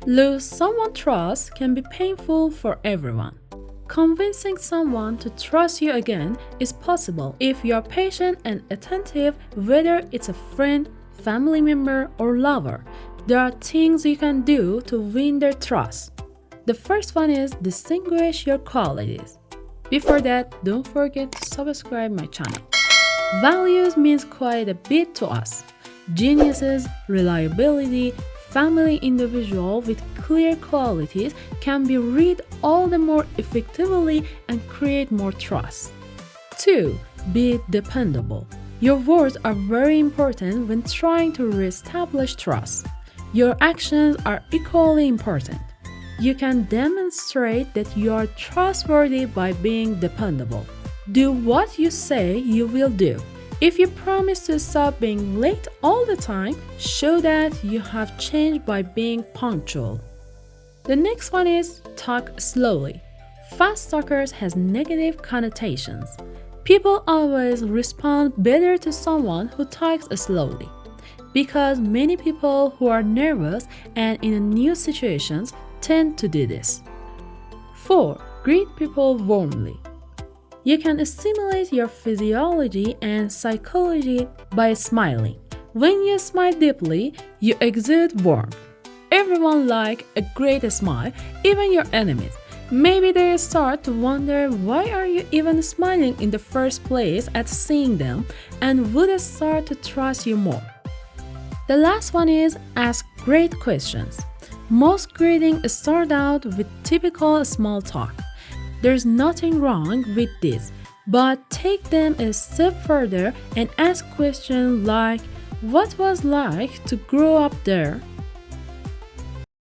Lose someone's trust can be painful for everyone. Convincing someone to trust you again is possible if you are patient and attentive, whether it's a friend, family member, or lover. There are things you can do to win their trust. The first one is distinguish your qualities. Before that, don't forget to subscribe my channel. Values means quite a bit to us. Geniuses, reliability, family individual with clear qualities can be read all the more effectively and create more trust. 2. Be dependable. Your words are very important when trying to reestablish trust. Your actions are equally important. You can demonstrate that you are trustworthy by being dependable. Do what you say you will do. If you promise to stop being late all the time, show that you have changed by being punctual. The next one is talk slowly. Fast talkers has negative connotations. People always respond better to someone who talks slowly because many people who are nervous and in new situations tend to do this. 4. Greet people warmly. You can stimulate your physiology and psychology by smiling. When you smile deeply, you exude warmth. Everyone likes a great smile, even your enemies. Maybe they start to wonder why are you even smiling in the first place at seeing them and would start to trust you more. The last one is ask great questions. Most greetings start out with typical small talk. There's nothing wrong with this, but take them a step further and ask questions like, what was like to grow up there?